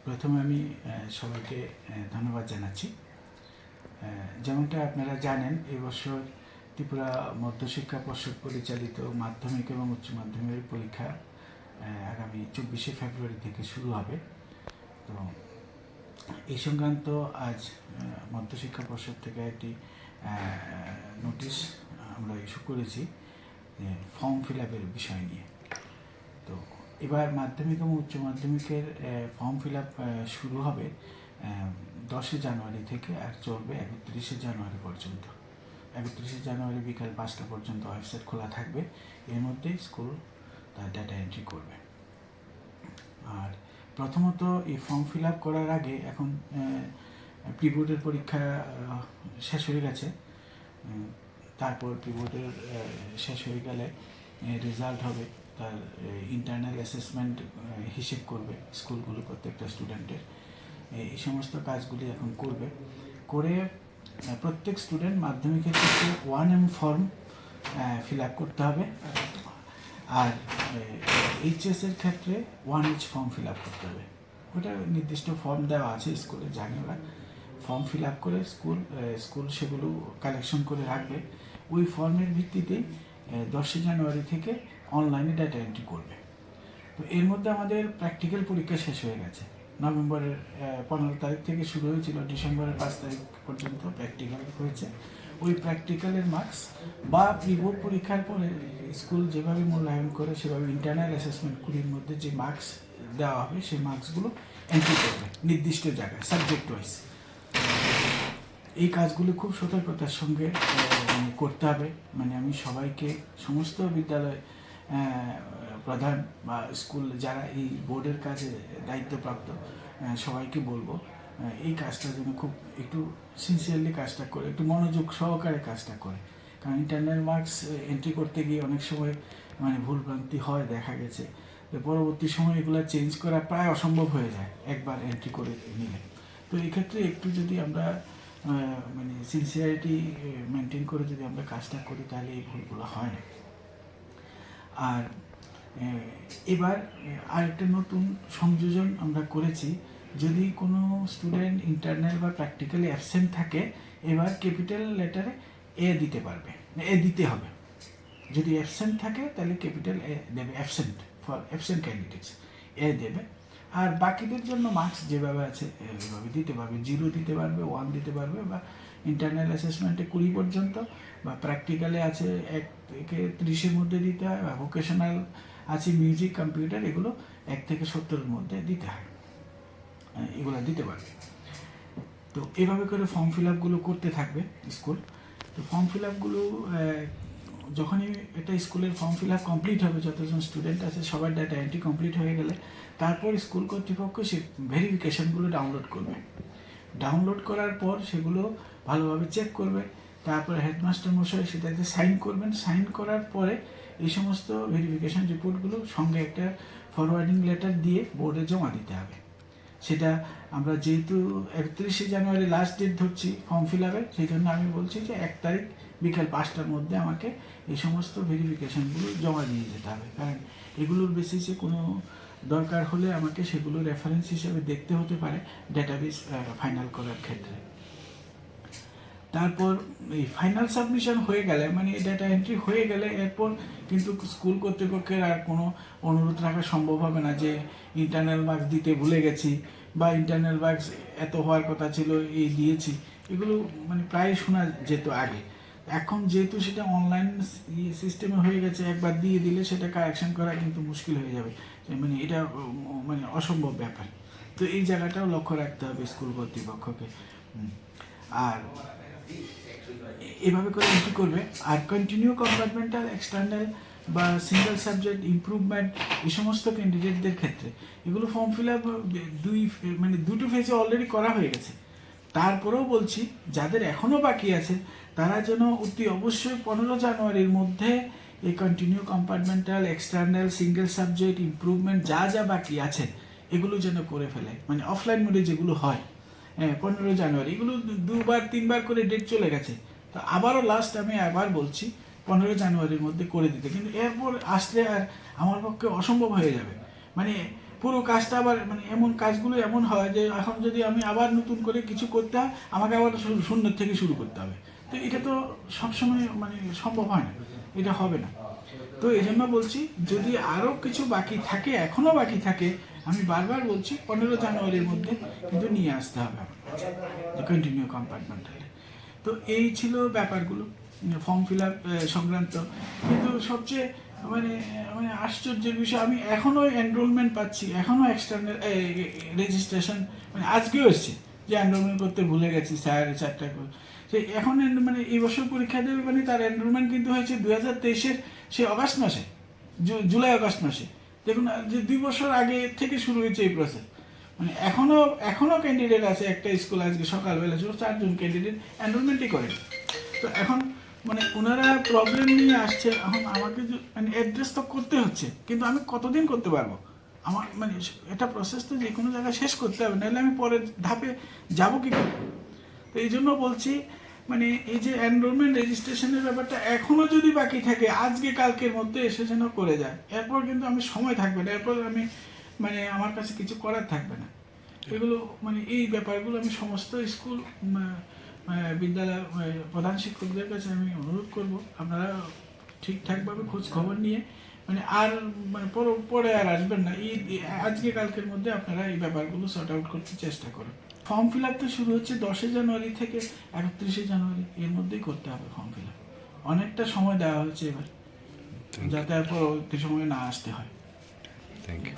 প্রথমে আমি সবাইকে ধন্যবাদ জানাচ্ছি। যেমনটা আপনারা জানেন, এবছর ত্রিপুরা মধ্যশিক্ষা পর্ষদ পরিচালিত মাধ্যমিক এবং উচ্চ মাধ্যমিকের পরীক্ষা আগামী 24শে ফেব্রুয়ারি থেকে শুরু হবে। তো এই সংক্রান্ত আজ মধ্যশিক্ষা পর্ষদ থেকে একটি নোটিশ আমরা ইস্যু করেছি ফর্ম ফিল আপের বিষয় নিয়ে। তো এবার মাধ্যমিক এবং উচ্চ মাধ্যমিকের ফর্ম ফিল আপ শুরু হবে 10শে জানুয়ারি থেকে আর চলবে 31শে জানুয়ারি পর্যন্ত। 31শে জানুয়ারি বিকাল 5টা পর্যন্ত ওয়েবসাইট খোলা থাকবে। এর মধ্যে স্কুল তার ডাটা এন্ট্রি করবে। আর প্রথমত এই ফর্ম ফিল আপ করার আগে এখন প্রি বোর্ডের পরীক্ষা শেষ হয়ে গেছে। তারপর প্রি বোর্ডের শেষ হয়ে গেলে রেজাল্ট হবে, তার ইন্টারনাল অ্যাসেসমেন্ট হিসেব করবে স্কুলগুলো, প্রত্যেকটা স্টুডেন্টের এই সমস্ত কাজগুলি এখন করবে। করে প্রত্যেক স্টুডেন্ট মাধ্যমিকের ক্ষেত্রে 1M ফর্ম ফিল আপ করতে হবে, আর এইচএসের ক্ষেত্রে 1H ফর্ম ফিল আপ করতে হবে। ওটা নির্দিষ্ট ফর্ম দেওয়া আছে স্কুলে, জানি ওরা। ফর্ম ফিল আপ করে স্কুল সেগুলো কালেকশন করে রাখবে। ওই ফর্মের ভিত্তিতেই 10শে জানুয়ারি থেকে অনলাইনে ডাটা এন্ট্রি করবে। তো এর মধ্যে আমাদের প্র্যাকটিক্যাল পরীক্ষা শেষ হয়ে গেছে। নভেম্বরের 15 তারিখ থেকে শুরু হয়েছিল, ডিসেম্বরের 5 তারিখ পর্যন্ত প্র্যাকটিক্যাল হয়েছে। ওই প্র্যাকটিক্যালের মার্কস বা প্রি বোর্ড পরীক্ষার পরে স্কুল যেভাবে মূল্যায়ন করে সেভাবে ইন্টারনাল অ্যাসেসমেন্টগুলির মধ্যে যে মার্কস দেওয়া হবে সেই মার্কসগুলো এন্ট্রি করবে নির্দিষ্ট জায়গায় সাবজেক্ট ওয়াইজ। এই কাজগুলো খুব সতর্কতার সঙ্গে করতে হবে। মানে আমি সবাইকে, সমস্ত বিদ্যালয় প্রধান বা স্কুল যারা এই বোর্ডের কাজে দায়িত্বপ্রাপ্ত সবাইকে বলবো এই কাজটা যেন খুব একটু সিনসিয়ারলি কাজটা করে, একটু মনোযোগ সহকারে কাজটা করে। কারণ ইন্টারনাল মার্কস এন্ট্রি করতে গিয়ে অনেক সময় ভুলভ্রান্তি হয়, দেখা গেছে। পরবর্তী সময় এগুলো চেঞ্জ করা প্রায় অসম্ভব হয়ে যায় একবার এন্ট্রি করে নিলে। তো এক্ষেত্রে একটু যদি আমরা সিনসিয়ারিটি মেনটেন করে যদি আমরা কাজটা করি তাহলে এই ভুলগুলো হয় না। আর এবার আরেকটা নতুন সংযোজন আমরা করেছি, যদি কোনো স্টুডেন্ট ইন্টারনাল বা প্র্যাকটিক্যালি অ্যাবসেন্ট থাকে, এবার ক্যাপিটাল লেটারে এ দিতে পারবে, এ দিতে হবে। যদি অ্যাবসেন্ট থাকে তাহলে ক্যাপিটাল এ দেবে, অ্যাবসেন্ট ফর অ্যাবসেন্ট ক্যান্ডিডেটস এ দেবে। আর বাকিদের জন্য মার্কস যেভাবে আছে এভাবে দিতে পারবে, 0 দিতে পারবে, 1 দিতে পারবে, বা ইন্টারনাল অ্যাসেসমেন্টে 20 পর্যন্ত, বা প্র্যাকটিক্যালে আছে 1 থেকে 30-এর মধ্যে দিতে হয়, বা ভোকেশনাল আছে মিউজিক, কম্পিউটার, এগুলো 1 থেকে 70-এর মধ্যে দিতে হয়, এগুলো দিতে পারবে। তো এভাবে করে ফর্ম ফিল আপগুলো করতে থাকবে স্কুল। তো ফর্ম ফিল আপগুলো যখনই একটা স্কুলের ফর্ম ফিল আপ কমপ্লিট হবে, যতজন স্টুডেন্ট আছে সবার ডাটা এন্ট্রি কমপ্লিট হয়ে গেলে তারপর স্কুল কর্তৃপক্ষ সে ভেরিফিকেশানগুলো ডাউনলোড করবে। ডাউনলোড করার পর সেগুলো ভালোভাবে চেক করবে। তারপরে হেডমাস্টার মশাই সেটাতে সাইন করবেন। সাইন করার পরে এই সমস্ত ভেরিফিকেশান রিপোর্টগুলো সঙ্গে একটা ফরওয়ার্ডিং লেটার দিয়ে বোর্ডে জমা দিতে হবে। সেটা আমরা যেহেতু 31শে জানুয়ারি লাস্ট ডেট ধরছি ফর্ম ফিল আপের, সেই জন্য আমি বলছি যে 1 তারিখ বিকাল 5টার মধ্যে আমাকে এই সমস্ত ভেরিফিকেশানগুলো জমা দিয়ে যেতে হবে। কারণ এগুলোর বেসিসে কোনো দরকার হলে আমাকে সেগুলো রেফারেন্স হিসেবে দেখতে হতে পারে ডেটাবেস ফাইনাল করার ক্ষেত্রে। তারপর এই ফাইনাল সাবমিশন হয়ে গেলে, মানে ডাটা এন্ট্রি হয়ে গেলে, এরপর কিন্তু স্কুল কর্তৃপক্ষের আর কোনো অনুরোধ রাখা সম্ভব হবে না যে ইন্টারনাল মার্কস দিতে ভুলে গেছি, বা ইন্টারনাল মার্কস এত হওয়ার কথা ছিল এই দিয়েছি। এগুলো প্রায় শোনা যেত আগে। এখন যেহেতু সেটা অনলাইন সিস্টেমে হয়ে গেছে, একবার দিয়ে দিলে সেটা কারেকশন করা কিন্তু মুশকিল হয়ে যাবে, এটা অসম্ভব ব্যাপার। তো এই জায়গাটাও লক্ষ্য রাখতে হবে স্কুল কর্তৃপক্ষকে। আর এভাবে করে এন্ট্রি করবে। আর কন্টিনিউ কম্পার্টমেন্টাল, এক্সটার্নাল বা সিঙ্গেল সাবজেক্ট ইমপ্রুভমেন্ট, এই সমস্ত ক্যান্ডিডেটদের ক্ষেত্রে এগুলো ফর্ম ফিল আপ দুটো ফেজে অলরেডি করা হয়ে গেছে। তারপরেও বলছি, যাদের এখনও বাকি আছে তারা যেন অতি অবশ্যই 15 জানুয়ারির মধ্যে এই continue compartmental, external, single subject improvement যা যা বাকি আছে এগুলো যেন করে ফেলে। অফলাইন মোডে যেগুলো হয় 15 জানুয়ারি, এগুলো 2-3বার করে ডেট চলে গেছে। তো আবারও আমি আবার বলছি 15 জানুয়ারির মধ্যে করে দিতে। কিন্তু এরপর আসলে আর আমার পক্ষে অসম্ভব হয়ে যাবে। পুরো কাজটা আবার মানে এমন কাজগুলো এমন হয় যে এখন যদি আমি আবার নতুন করে কিছু করতে হয় আমাকে আবার শূন্য থেকে শুরু করতে হবে। তো এটা তো সবসময় মানে সম্ভব হয় না, এটা হবে না। তো এই জন্য বলছি যদি আরও কিছু বাকি থাকে, এখনও বাকি থাকে, আমি বারবার বলছি 15 জানুয়ারির মধ্যে কিন্তু নিয়ে আসতে হবে আমার কাছে, যে কন্টিনিউ কম্পার্টমেন্টালি। তো এই ছিল ব্যাপারগুলো ফর্ম ফিল আপ সংক্রান্ত। কিন্তু সবচেয়ে মানে মানে আশ্চর্যের বিষয়, আমি এখনও এনরোলমেন্ট পাচ্ছি, এখনও এক্সটার্নাল রেজিস্ট্রেশন মানে আজকেও এসছে যে এনরোলমেন্ট করতে ভুলে গেছি স্যার 4টা করে। সে এখন মানে এই বছর পরীক্ষা দেবে মানে তার এনরোলমেন্ট কিন্তু হয়েছে 2023-এর সে অগাস্ট মাসে, জুলাই আগস্ট মাসে। দেখুন যে 2 বছর আগে থেকে শুরু হয়েছে এই প্রসেস। মানে এখনো ক্যান্ডিডেট আছে একটা স্কুল, আজকে সকালবেলা 4জন ক্যান্ডিডেট এনরোলমেন্টই করেন। তো এখন মানে ওনারা প্রবলেম নিয়ে আসছে, এখন আমাকে মানে অ্যাড্রেস তো করতে হচ্ছে, কিন্তু আমি কতদিন করতে পারবো? আমার মানে এটা প্রসেস তো যে কোনো জায়গায় শেষ করতে হবে, নাহলে আমি পরের ধাপে যাবো কী করে? তো এই জন্য বলছি মানে এই যে এনরোলমেন্ট রেজিস্ট্রেশনের ব্যাপারটা এখনও যদি বাকি থাকে আজকে কালকের মধ্যে এসে যেন করে যায়, এরপর কিন্তু আমি সময় থাকবে না, এরপর আমি মানে আমার কাছে কিছু করার থাকবে না। এগুলো মানে এই ব্যাপারগুলো আমি সমস্ত স্কুল বিদ্যালয় প্রধান শিক্ষকদের কাছে আমি অনুরোধ করব, আপনারা ঠিকঠাকভাবে খোঁজ খবর নিয়ে মানে আর মানে পরে আর আসবেন না, আজকে কালকের মধ্যে আপনারা এই ব্যাপারগুলো সর্ট আউট করতে চেষ্টা করুন। ফর্ম ফিল আপ তো শুরু হচ্ছে 10 জানুয়ারি থেকে 31 জানুয়ারি, এর মধ্যেই করতে হবে ফর্ম ফিল আপ। অনেকটা সময় দেওয়া হচ্ছে এবার, যাতে আর পরবর্তী সময় না আসতে হয়। Thank you.